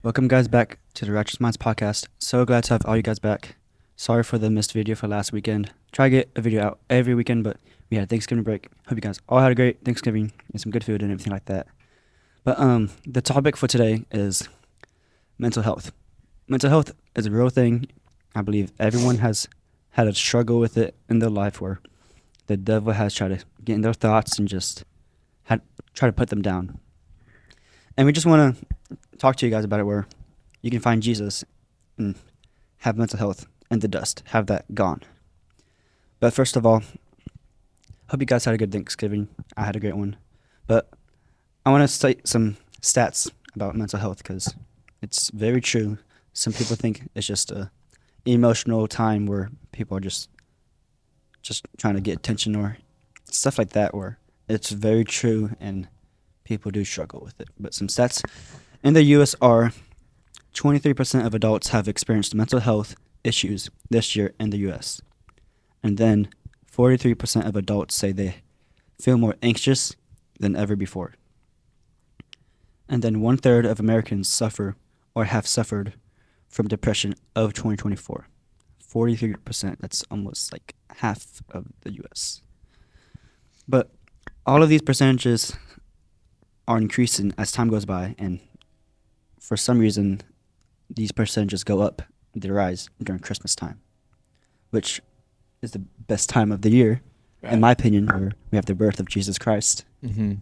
Welcome, guys, back to the Righteous Minds podcast. So glad to have all you guys back. Sorry for the missed video for last weekend. Try to get a video out every weekend, but we had a Thanksgiving break. Hope you guys all had a great Thanksgiving and some good food and everything like that. But the topic for today is mental health. Mental health is a real thing. I believe everyone has had a struggle with it in their life where the devil has tried to get in their thoughts and just try to put them down. And we just want to talk to you guys about it where you can find Jesus and have mental health in the dust, have that gone. But first of all, hope you guys had a good Thanksgiving. I had a great one. But I want to cite some stats about mental health because it's very true. Some people think it's just a emotional time where people are just trying to get attention or stuff like that, where it's very true and people do struggle with it. But some stats in the U.S. are 23% of adults have experienced mental health issues this year in the U.S. And then 43% of adults say they feel more anxious than ever before. And then 1/3 of Americans suffer or have suffered from depression of 2024. 43%, that's almost like half of the U.S. But all of these percentages are increasing as time goes by, and for some reason, these percentages go up, they rise during Christmas time, which is the best time of the year, in my opinion, where we have the birth of Jesus Christ. Mm-hmm.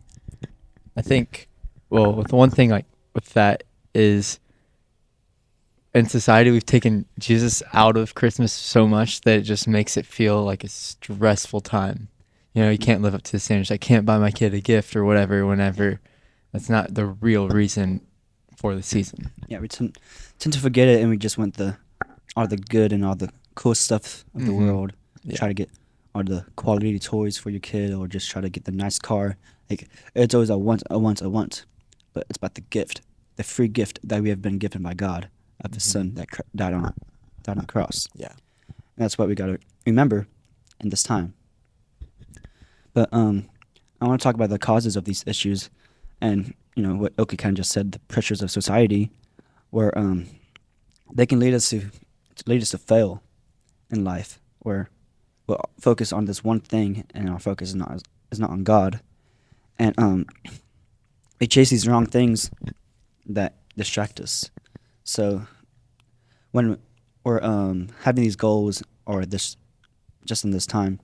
I think, well, with one thing like with that is, in society we've taken Jesus out of Christmas so much that it just makes it feel like a stressful time. You know, you can't live up to the standards. I can't buy my kid a gift or whatever whenever. That's not the real reason for the season. Yeah, we tend to forget it, and we just want all the good and all the cool stuff of the world. Yeah. Try to get all the quality toys for your kid, or just try to get the nice car. Like, it's always a want. But it's about the gift, the free gift that we have been given by God of the Son that died on the cross. Yeah. And that's what we got to remember in this time. But I want to talk about the causes of these issues, and what Oki kind of just said, the pressures of society, where they can lead us to fail in life, where we'll focus on this one thing and our focus is not on God, and we chase these wrong things that distract us. So when we're having these goals, or this just in this time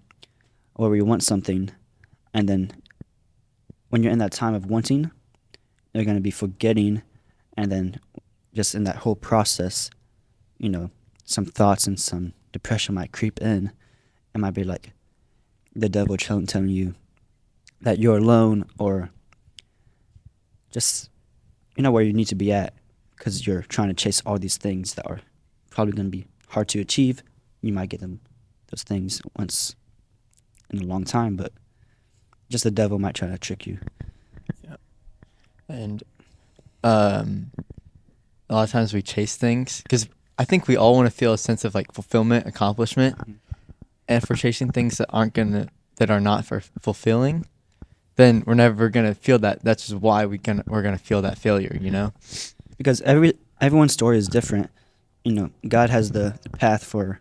where we want something, and then when you're in that time of wanting, you're going to be forgetting, and then just in that whole process, some thoughts and some depression might creep in. It might be like the devil telling you that you're alone, or just where you need to be at, because you're trying to chase all these things that are probably going to be hard to achieve. You might get those things once in a long time, but just the devil might try to trick you. Yeah. And a lot of times we chase things because I think we all want to feel a sense of like fulfillment, accomplishment. And if we're chasing things that are not for fulfilling, then we're never gonna feel that. That's just why we're gonna feel that failure, Because everyone's story is different. God has the path for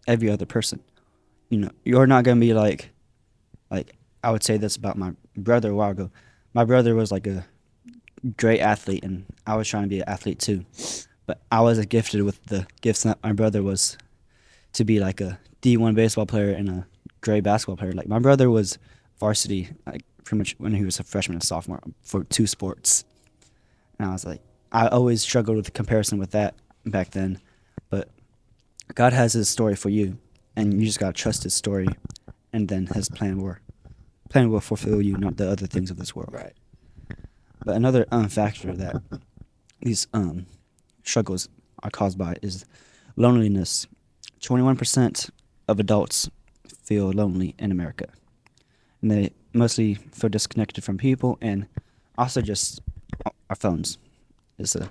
every other person. You're not gonna be like I would say this about my brother a while ago. My brother was like a great athlete, and I was trying to be an athlete too. But I wasn't gifted with the gifts that my brother was, to be like a D1 baseball player and a great basketball player. Like, my brother was varsity, like, pretty much when he was a freshman and sophomore, for 2 sports. And I was like, I always struggled with the comparison with that back then. But God has his story for you, and you just got to trust his story, and then his plan will fulfill you, not the other things of this world. Right. But another factor that these struggles are caused by is loneliness. 21% of adults feel lonely in America, and they mostly feel disconnected from people, and also just our phones is a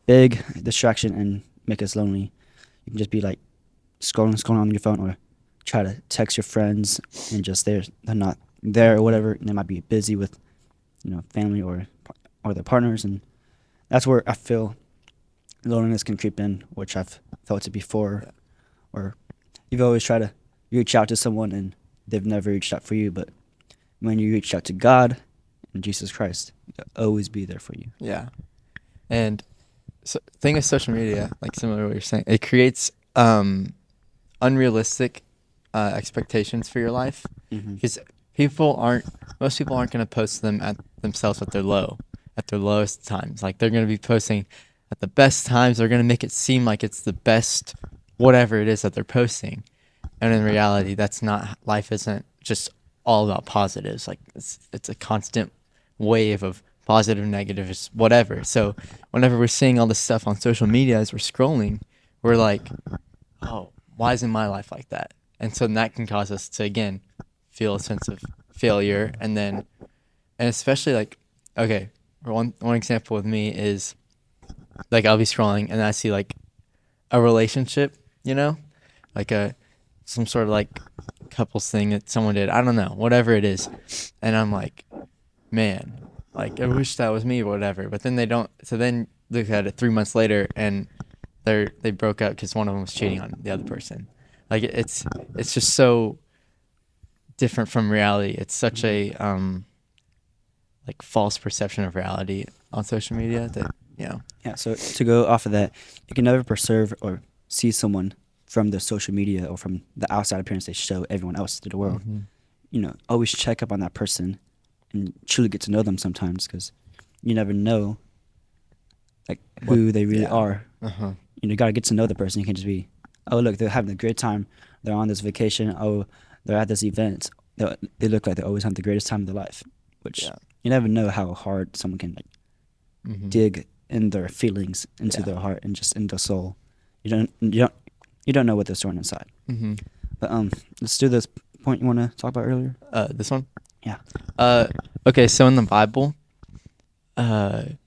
big distraction and make us lonely. You can just be like scrolling on your phone, or try to text your friends, and just they're not there or whatever. They might be busy with family or their partners, and that's where I feel loneliness can creep in, which I've felt it before. Or you've always tried to reach out to someone and they've never reached out for you. But when you reach out to God and Jesus Christ, they'll always be there for you. Yeah. And so, thing with social media, like similar to what you're saying, it creates unrealistic expectations for your life, because most people aren't going to post them at themselves at their lowest times. Like, they're going to be posting at the best times. They're going to make it seem like it's the best whatever it is that they're posting, and in reality, that's not. Life isn't just all about positives. Like, it's a constant wave of positive, negatives, whatever. So whenever we're seeing all this stuff on social media as we're scrolling, we're like, oh, why isn't my life like that? And so that can cause us to, again, feel a sense of failure. And especially, like, okay, one example with me is, like, I'll be scrolling and I see, like, a relationship, like some sort of, like, couples thing that someone did. I don't know, whatever it is. And I'm like, man, like, I wish that was me or whatever. But then they don't. So then look at it 3 months later and they broke up because one of them was cheating on the other person. Like, it's just so different from reality. It's such a like, false perception of reality on social media that, Yeah, so to go off of that, you can never preserve or see someone from their social media or from the outside appearance they show everyone else to the world. Always check up on that person and truly get to know them sometimes, because you never know, like, who they really are. You got to get to know the person. You can't just be, oh, look, they're having a great time. They're on this vacation. Oh, they're at this event. They look like they always have the greatest time of their life, which you never know how hard someone can, like, dig in their feelings into their heart and just in their soul. You don't know what they're storing inside. But let's do this point you want to talk about earlier. This one? Yeah. Okay, so in the Bible, I'm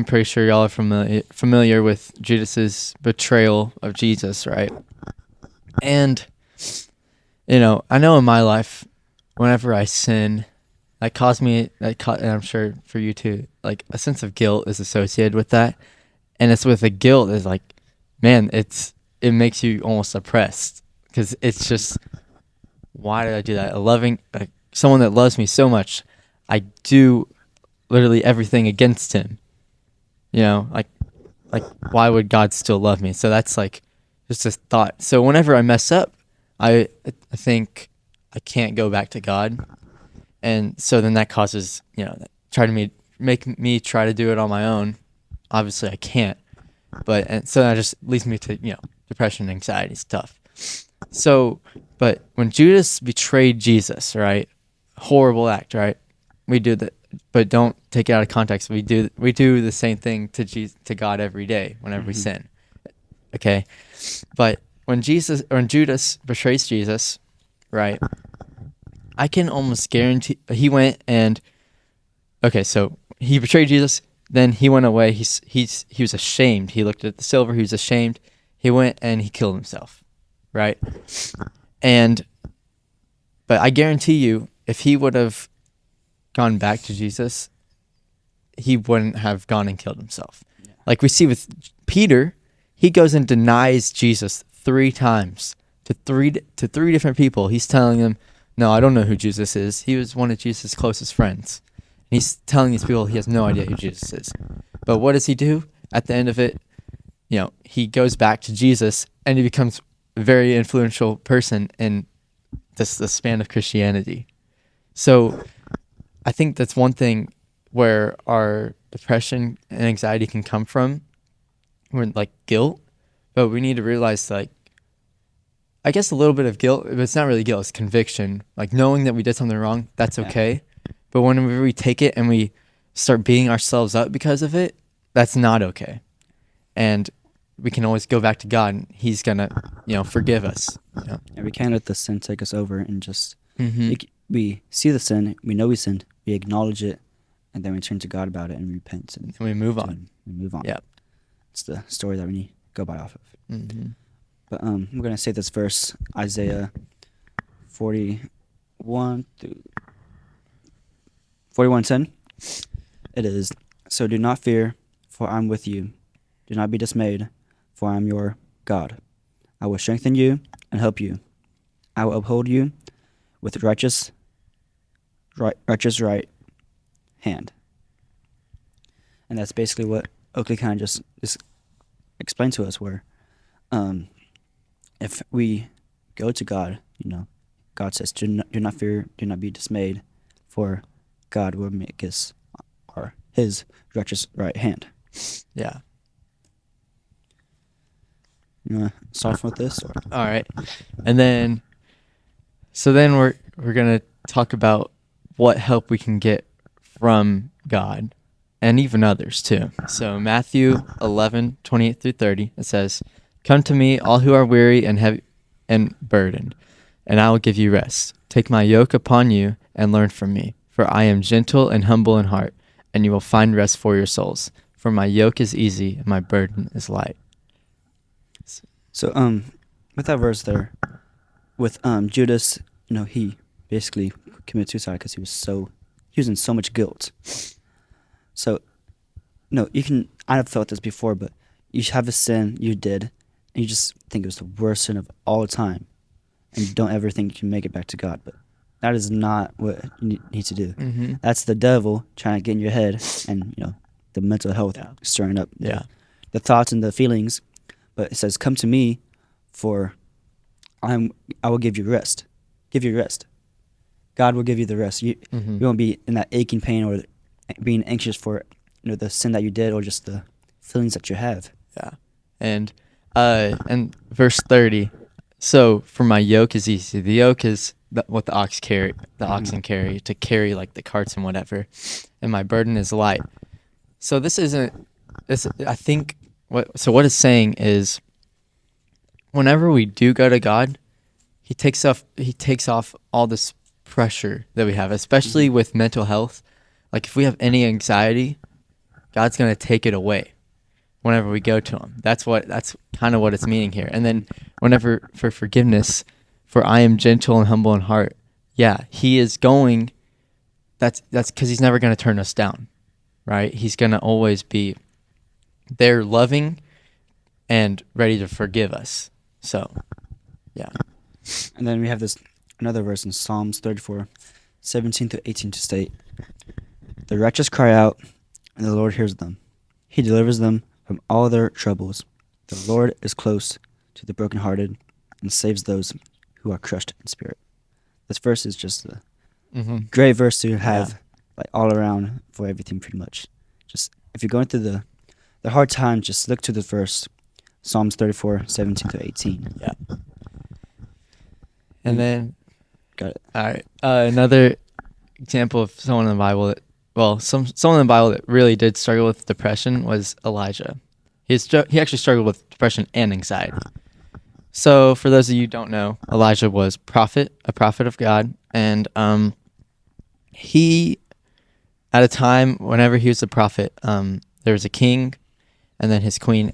pretty sure y'all are familiar with Judas's betrayal of Jesus, right? And, I know in my life, whenever I sin, and I'm sure for you too, like, a sense of guilt is associated with that. And it's with the guilt is like, man, it makes you almost oppressed, because it's just, why did I do that? Someone that loves me so much, I do literally everything against him. Like, why would God still love me? So that's, like, just a thought. So whenever I mess up, I think I can't go back to God. And so then that causes, make me try to do it on my own. Obviously I can't. And so that just leads me to, depression, anxiety stuff. So, but when Judas betrayed Jesus, right? Horrible act, right? We do that, but don't take it out of context. We do the same thing to God every day whenever we sin. Okay? But when Judas betrays Jesus, right? I can almost guarantee he went and, okay, so he betrayed Jesus, then he went away. He was ashamed. He looked at the silver, he was ashamed. He went and he killed himself, right? But I guarantee you, if he would have gone back to Jesus, he wouldn't have gone and killed himself. Yeah. Like we see with Peter, he goes and denies Jesus 3 times to three different people. He's telling them, no, I don't know who Jesus is. He was one of Jesus' closest friends. And he's telling these people he has no idea who Jesus is. But what does he do? At the end of it, he goes back to Jesus and he becomes a very influential person in the span of Christianity. So I think that's one thing where our depression and anxiety can come from. We're like guilt, but we need to realize, like, I guess a little bit of guilt, but it's not really guilt, it's conviction. Like, knowing that we did something wrong, that's okay. But whenever we take it and we start beating ourselves up because of it, that's not okay. And we can always go back to God and he's going to, forgive us. And we can't let the sin take us over and just, we see the sin, we know we sinned, we acknowledge it, and then we turn to God about it and repent. And we move on. Yeah. It's the story that we need to go by off of. But we're going to say this verse, Isaiah 41:10. It is, so do not fear, for I'm with you. Do not be dismayed, for I am your God. I will strengthen you and help you. I will uphold you with righteous right hand. And that's basically what Oakley kind of just explained to us, where if we go to God, God says, do not fear, do not be dismayed, for God will make us his righteous right hand. Yeah. You want to start with this? Or? All right. And then, so then we're going to talk about what help we can get from God and even others too. So Matthew 11:28-30, it says, "Come to me, all who are weary and heavy and burdened, and I will give you rest. Take my yoke upon you and learn from me, for I am gentle and humble in heart, and you will find rest for your souls. For my yoke is easy and my burden is light." So with that verse there, with Judas, he basically committed suicide because he was in so much guilt. So, I've felt this before, but you have a sin you did, and you just think it was the worst sin of all time, and you don't ever think you can make it back to God. But that is not what you need to do. Mm-hmm. That's the devil trying to get in your head, and the mental health stirring up the thoughts and the feelings. But it says, "Come to me, for I will give you rest." Give you rest. God will give you the rest. You won't be in that aching pain or being anxious for the sin that you did, or just the feelings that you have. Yeah. And verse 30. "So for my yoke is easy." The yoke is what the oxen carry to carry like the carts and whatever, and my burden is light. So this isn't. I think what it's saying is, whenever we do go to God, He takes off all this pressure that we have, especially with mental health. Like if we have any anxiety, God's gonna take it away whenever we go to Him. That's kind of what it's meaning here. And then whenever for forgiveness, for I am gentle and humble in heart. Yeah, He is going. That's because He's never gonna turn us down, right? He's gonna always be there, loving and ready to forgive us. So, yeah. And then we have another verse in Psalms 34:17-18 to state, "The righteous cry out, and the Lord hears them. He delivers them from all their troubles. The Lord is close to the brokenhearted and saves those who are crushed in spirit." This verse is just a great verse to have like all around for everything, pretty much. Just if you're going through the hard time, just look to the verse, Psalms 34:17-18. Yeah. And then, Got it. all right, another example of someone in the Bible someone in the Bible that really did struggle with depression was Elijah. He actually struggled with depression and anxiety. So for those of you who don't know, Elijah was a prophet of God, and he, at a time whenever he was a prophet, there was a king, and then his queen.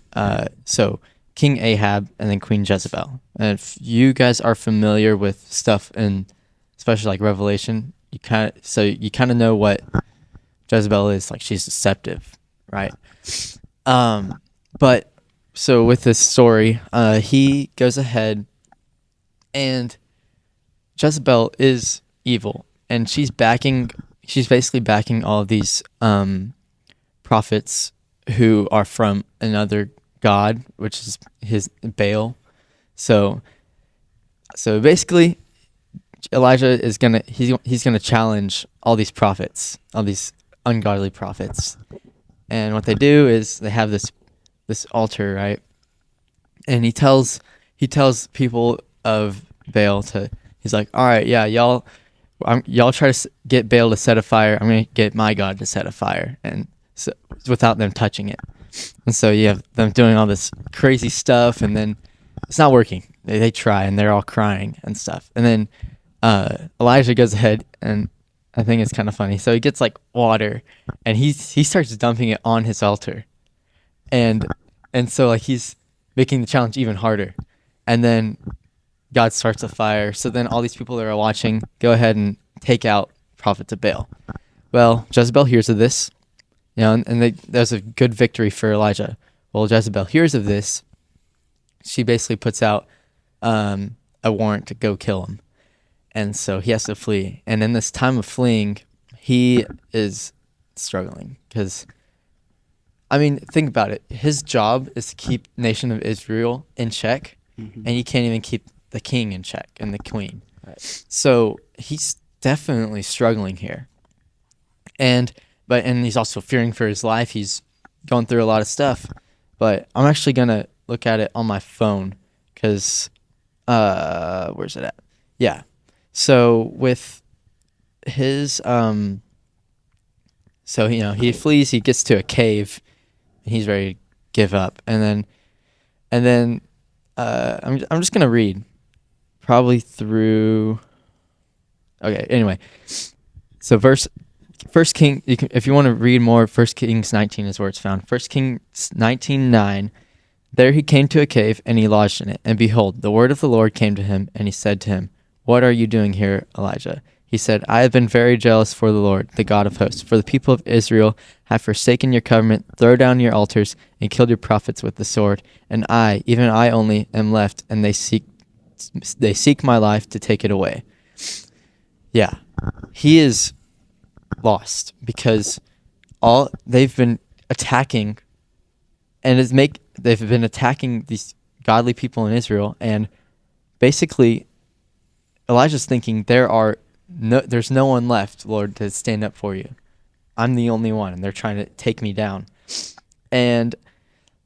So King Ahab and then Queen Jezebel. And if you guys are familiar with stuff in, especially like Revelation, you kind of know what Jezebel is. Like, she's deceptive, right? But so with this story, he goes ahead, and Jezebel is evil, and she's basically backing all of these prophets who are from another god, which is his Baal. So basically, Elijah is he's gonna challenge all these prophets, all these ungodly prophets, and what they do is they have this altar, right? And he tells people of Baal he's like, all right, yeah, y'all try to get Baal to set a fire. I'm gonna get my God to set a fire, and so without them touching it. And so you have them doing all this crazy stuff, and then it's not working. They try, and they're all crying and stuff. And then Elijah goes ahead, and I think it's kind of funny. So he gets like water, and he starts dumping it on his altar, and so like he's making the challenge even harder. And then God starts a fire. So then all these people that are watching go ahead and take out prophets of Baal. Well, Jezebel hears of this, and there's a good victory for Elijah. Well, Jezebel hears of this. She basically puts out a warrant to go kill him. And so he has to flee. And in this time of fleeing, he is struggling because, I mean, think about it. His job is to keep nation of Israel in check, and he can't even keep the king in check and the queen. Right. So he's definitely struggling here. And he's also fearing for his life. He's going through a lot of stuff. But I'm actually going to look at it on my phone because, where's it at? Yeah. So with his, so, he flees, he gets to a cave, and he's ready to give up. And then I'm just going to read probably through, okay, anyway. So First King, if you want to read more, 1 Kings 19 is where it's found. 1 Kings 19:9. There he came to a cave, and he lodged in it. And behold, the word of the Lord came to him, and he said to him, What are you doing here, Elijah? He said, I have been very jealous for the Lord, the God of hosts. For the people of Israel have forsaken your covenant, thrown down your altars, and killed your prophets with the sword. And I, even I only, am left, and they seek my life to take it away. Yeah, he is lost because they've been attacking, and they've been attacking these godly people in Israel, and basically Elijah's thinking there's no one left, Lord, to stand up for you. I'm the only one, and they're trying to take me down. And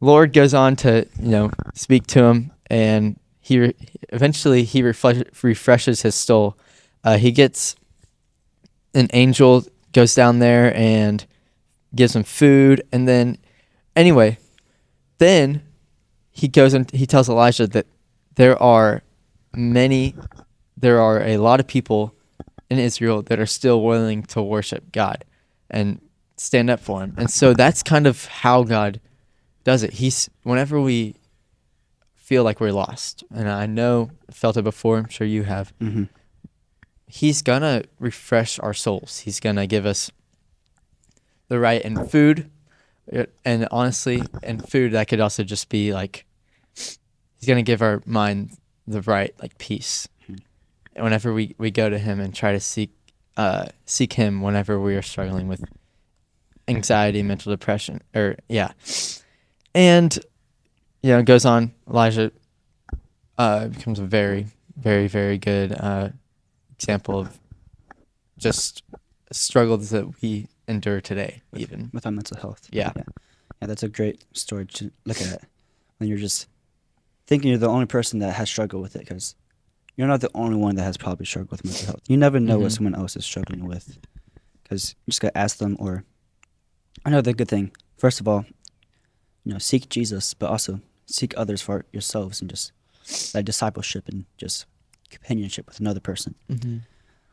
Lord goes on to speak to him, and he eventually refreshes his soul. He gets an angel, goes down there and gives him food, and then he goes and he tells Elijah that there are a lot of people in Israel that are still willing to worship God and stand up for him. And so that's kind of how God does it. Whenever we feel like we're lost, and I felt it before, I'm sure you have, he's gonna refresh our souls. He's gonna give us the right and food, and honestly, and food that could also just be like, he's gonna give our mind the right peace. And whenever we go to him and try to seek him, whenever we are struggling with anxiety, mental depression, and it goes on. Elijah becomes a very, very, very good example of just struggles that we endure today, even with our mental health. Yeah, that's a great story to look at when you're just thinking you're the only person that has struggled with it, because you're not the only one that has probably struggled with mental health. You never know what someone else is struggling with, because you just gotta ask them. Or another good thing, first of all, seek Jesus, but also seek others for yourselves, and just that discipleship and just companionship with another person.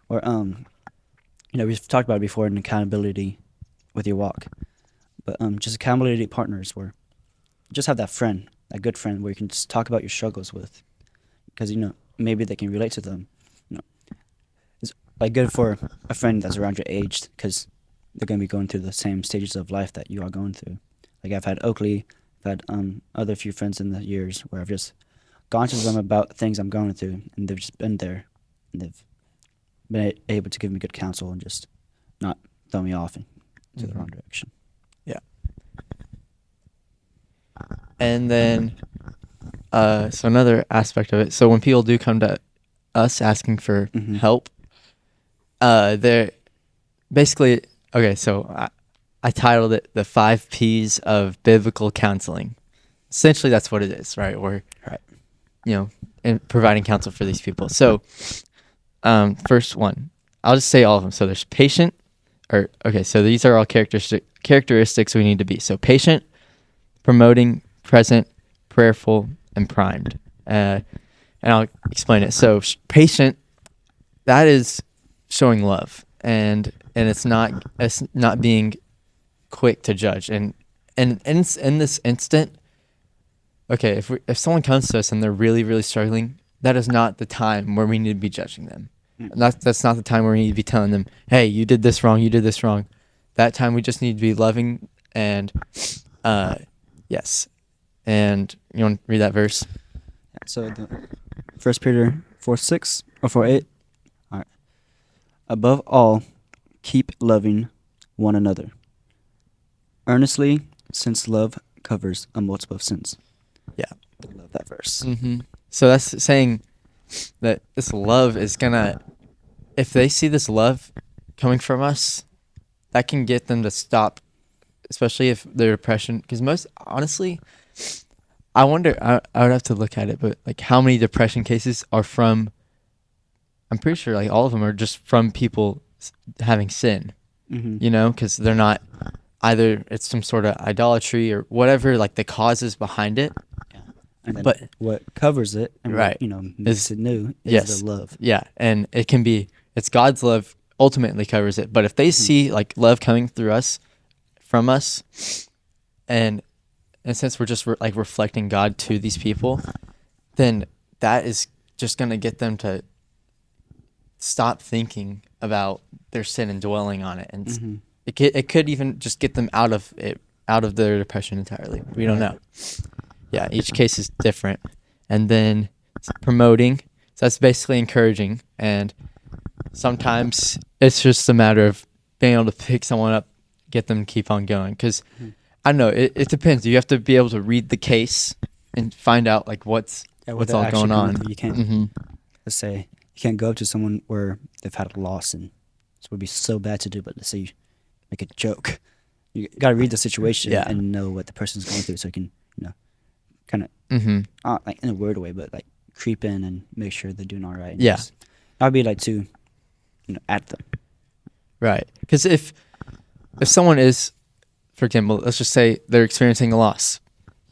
Or we've talked about it before, in accountability with your walk, but just accountability partners, where you just have that friend, that good friend, where you can just talk about your struggles with, because maybe they can relate to them. It's good for a friend that's around your age, because they're going to be going through the same stages of life that you are going through. I've had Oakley, I've had other few friends in the years where I've just gone to them about things I'm going through, and they've just been there, and they've been able to give me good counsel and just not throw me off into the wrong direction. Yeah. And then, so another aspect of it. So when people do come to us asking for help, they're basically, okay, so I titled it The 5 P's of Biblical Counseling. Essentially, that's what it is, right? And providing counsel for these people. So, first one, I'll just say all of them. So there's patient, so these are all characteristics we need to be. So patient, promoting, present, prayerful, and primed. And I'll explain it. So patient, that is showing love, and it's not being quick to judge. And in this instant, okay, if someone comes to us and they're really, really struggling, that is not the time where we need to be judging them. And that's not the time where we need to be telling them, hey, you did this wrong, you did this wrong. That time we just need to be loving and, yes. And you want to read that verse? So the 1 Peter 4:6 or 4:8. All right. Above all, keep loving one another earnestly, since love covers a multitude of sins. Yeah. I love that verse. So that's saying that this love is gonna, if they see this love coming from us, that can get them to stop, especially if their depression. Because most honestly, I wonder. I would have to look at it, but like, how many depression cases are from? I'm pretty sure like all of them are just from people having sin. Mm-hmm. You know, because they're not, either it's some sort of idolatry or whatever, like the causes behind it. And then But what covers it and right, what, makes it new is yes, the love. Yeah, and it can be, it's God's love ultimately covers it. But if they see like love coming through us, from us, and since we're just like reflecting God to these people, then that is just gonna get them to stop thinking about their sin and dwelling on it, and it could even just get them out of it, out of their depression entirely. We don't know. Yeah, each case is different. And then promoting, so that's basically encouraging, and sometimes it's just a matter of being able to pick someone up, get them to keep on going. Because I don't know, it depends. You have to be able to read the case and find out like what's all going on. You can't let's say you can't go up to someone where they've had a loss and it would be so bad to do, but let's say you make a joke. You gotta read the situation and know what the person's going through, so you can kind of like in a weird way, but like creep in and make sure they're doing all right. And I'd be like to at them. Right, because if someone is, for example, let's just say they're experiencing a loss,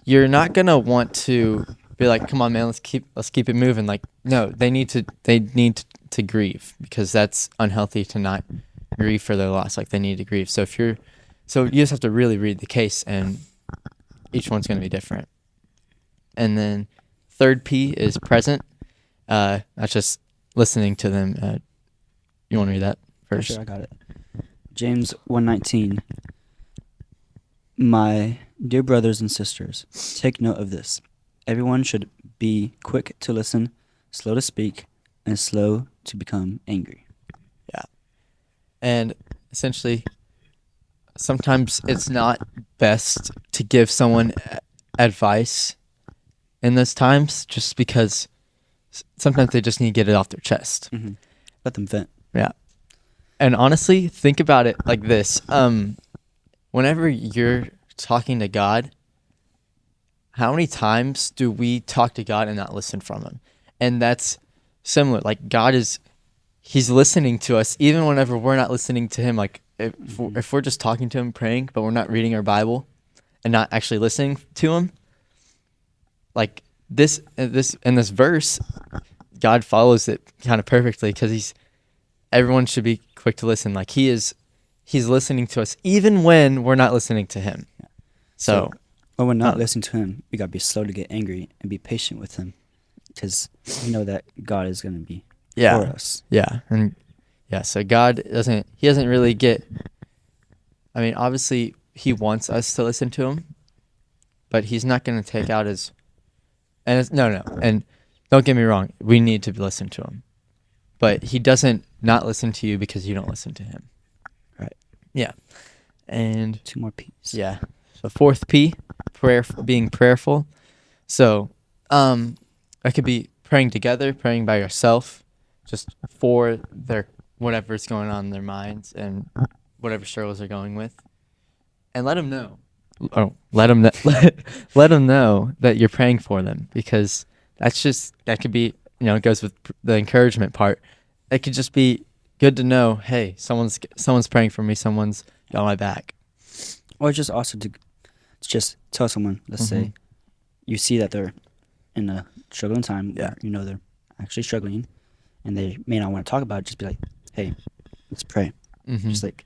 you're not gonna want to be like, come on man, let's keep it moving. Like, no, they need to grieve, because that's unhealthy to not grieve for their loss. Like, they need to grieve. So you just have to really read the case, and each one's gonna be different. And then third P is present. That's just listening to them. You want to read that first? Sure, I got it. James 1:19. My dear brothers and sisters, take note of this. Everyone should be quick to listen, slow to speak, and slow to become angry. Yeah. And essentially, sometimes it's not best to give someone advice in those times, just because sometimes they just need to get it off their chest. Let them vent. Yeah. And honestly, think about it like this. Whenever you're talking to God, how many times do we talk to God and not listen from him? And that's similar. Like, he's listening to us even whenever we're not listening to him. Like, if we're just talking to him, praying, but we're not reading our Bible and not actually listening to him, like this in this verse, God follows it kind of perfectly, because everyone should be quick to listen. Like, he's listening to us even when we're not listening to him. So when we're not listening to him, we gotta be slow to get angry and be patient with him, because we know that God is gonna be for us. Yeah, and so God doesn't really get. I mean, obviously, he wants us to listen to him, but he's not going to take out his. And no, and don't get me wrong, we need to listen to him, but he doesn't not listen to you because you don't listen to him. Right. Yeah. And 2 more P's. Yeah. So fourth P, being prayerful. So, that could be praying together, praying by yourself, just for whatever's going on in their minds and whatever struggles they're going with, and let them know. Let them know that you're praying for them, because that could be, it goes with the encouragement part. It could just be good to know, hey, someone's praying for me, someone's got my back. Or just also to just tell someone, let's say you see that they're in a struggling time, where, they're actually struggling, and they may not want to talk about it. Just be like, hey, let's pray. Just like,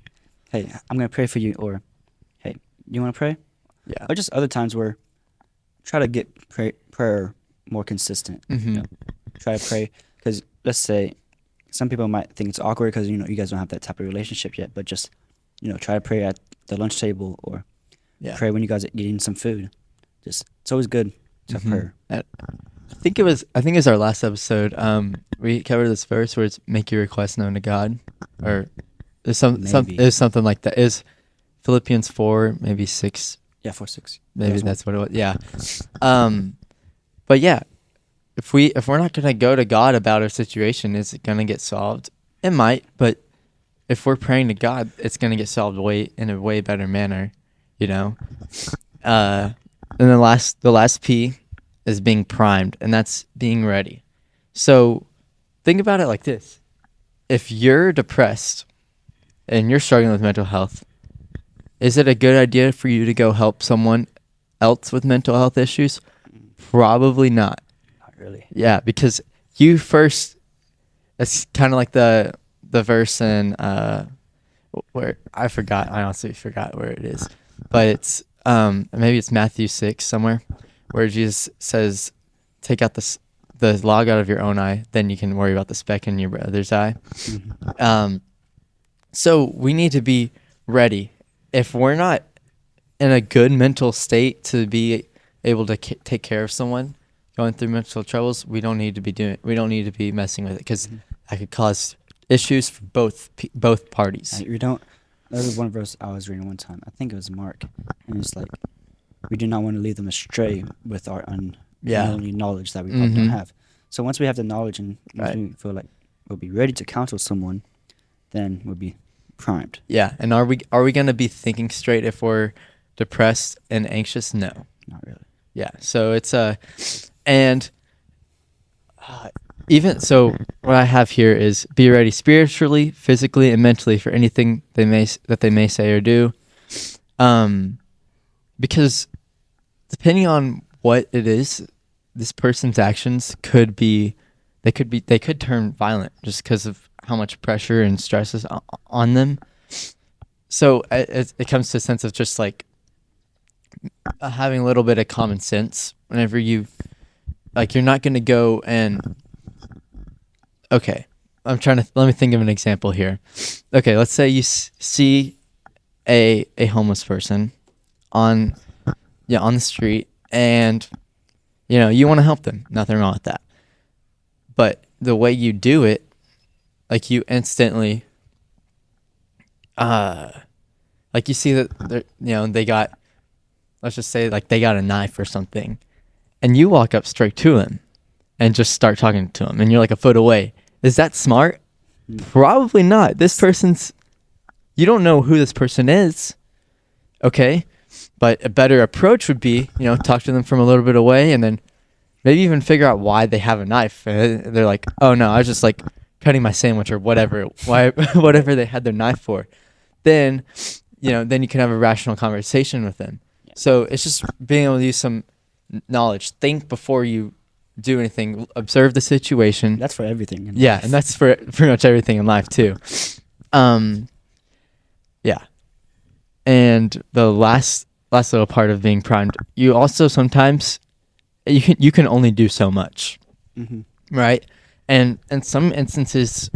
hey, I'm going to pray for you, or hey, you want to pray? Yeah. Or just other times where try to get prayer more consistent. Try to pray, because let's say some people might think it's awkward because you guys don't have that type of relationship yet, but just try to pray at the lunch table, or pray when you guys are eating some food. just it's always good to have Mhm. prayer. I think it was our last episode. We covered this verse where it's make your request known to God, or there's Maybe. there's something like that. Is Philippians 4, maybe 6, Yeah, 4-6. maybe that's what it was. Yeah. But yeah, if we're not gonna go to God about our situation, is it gonna get solved? It might, but if we're praying to God, it's gonna get solved in a way better manner, you know. And the last P is being primed, and that's being ready. So think about it like this: if you're depressed and you're struggling with mental health, is it a good idea for you to go help someone else with mental health issues? Probably not. Not really. Yeah, because you first. It's kind of like the verse in where I honestly forgot where it is, but it's maybe it's Matthew 6 somewhere, where Jesus says, "Take out the log out of your own eye, then you can worry about the speck in your brother's eye." Mhm. So we need to be ready. If we're not in a good mental state to be able to take care of someone going through mental troubles, we don't need to be messing with it, because that could cause issues for both parties. We don't. That was one verse I was reading one time. I think it was Mark, and it's like, we do not want to lead them astray with our unknowingly knowledge that we probably don't Mhm. have. So once we have the knowledge and once Right. we feel like we'll be ready to counsel someone, then we'll be primed. Yeah, and are we going to be thinking straight if we're depressed and anxious? No. Not really. Yeah. So it's and even so, what I have here is be ready spiritually, physically, and mentally for anything they may say or do, because depending on what it is, this person's actions could turn violent just because of how much pressure and stress is on them. So it comes to a sense of just like having a little bit of common sense whenever you're not going to go and, okay, let me think of an example here. Okay, let's say you see a homeless person on the street, and you want to help them. Nothing wrong with that. But the way you do it, like you instantly, like you see that they got, let's just say like they got a knife or something, and you walk up straight to him and just start talking to him, and you're like a foot away. Is that smart? Probably not. You don't know who this person is. Okay. But a better approach would be, talk to them from a little bit away, and then maybe even figure out why they have a knife. And they're like, "Oh no, I was just like cutting my sandwich or whatever." Whatever they had their knife for. Then you can have a rational conversation with them. So it's just being able to use some knowledge. Think before you do anything. Observe the situation. That's for everything. In Yeah, life. and that's for pretty much everything in life too. Yeah. And the last little part of being primed, you also sometimes you can only do so much, right? And in some instances,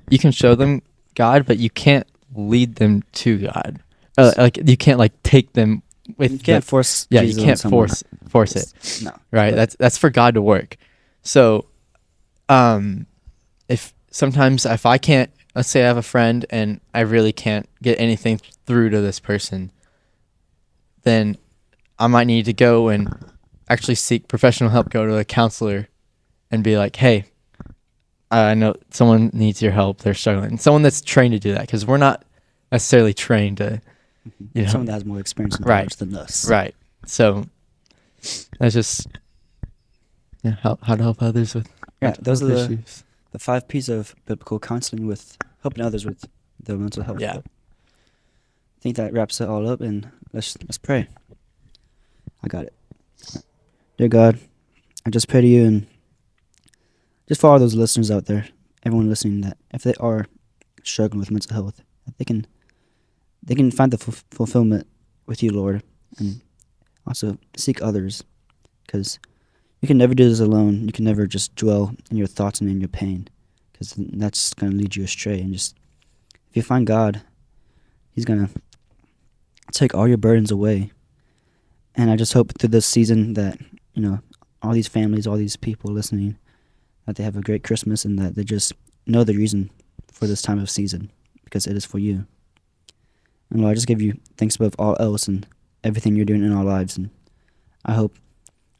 you can show them God, but you can't lead them to God. Like you can't like take them with. You can't force. Yeah, Jesus you on can't someone. force it. No. Right. But That's for God to work. So, if I can't, let's say I have a friend and I really can't get anything through to this person, then I might need to go and actually seek professional help, go to a counselor and be like, "Hey, I know someone needs your help. They're struggling." Someone that's trained to do that, because we're not necessarily trained to, someone that has more experience and Right. knowledge than us. Right. So that's just how to help others with Yeah, mental those are health the issues. 5 P's of biblical counseling with helping others with their mental health. Yeah. But I think that wraps it all up, and let's pray. I got it. Dear God, I just pray to you, and just for all those listeners out there, everyone listening, that if they are struggling with mental health, that they can find the fulfillment with you, Lord, and also seek others, because you can never do this alone. You can never just dwell in your thoughts and in your pain, because that's going to lead you astray. And just, if you find God, He's going to take all your burdens away, And I just hope through this season that, all these families, all these people listening, that they have a great Christmas and that they just know the reason for this time of season, because it is for you. And Lord, I just give you thanks above all else and everything you're doing in our lives. And I hope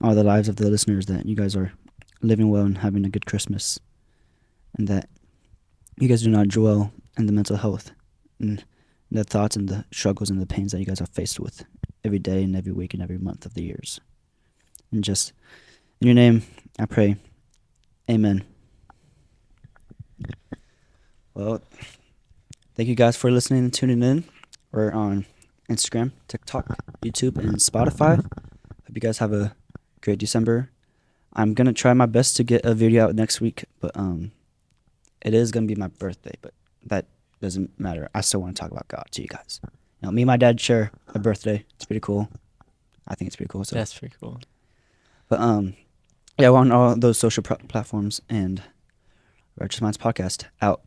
all the lives of the listeners that you guys are living well and having a good Christmas, and that you guys do not dwell in the mental health and the thoughts and the struggles and the pains that you guys are faced with every day and every week and every month of the years. And just in your name, I pray. Amen. Well, thank you guys for listening and tuning in. We're on Instagram, TikTok, YouTube, and Spotify. Hope you guys have a great December. I'm going to try my best to get a video out next week, but it is going to be my birthday, but that doesn't matter. I still want to talk about God to you guys. Me and my dad share a birthday. It's pretty cool. I think it's pretty cool. So. That's pretty cool. But yeah, we're on all those social platforms, and Righteous Minds Podcast out.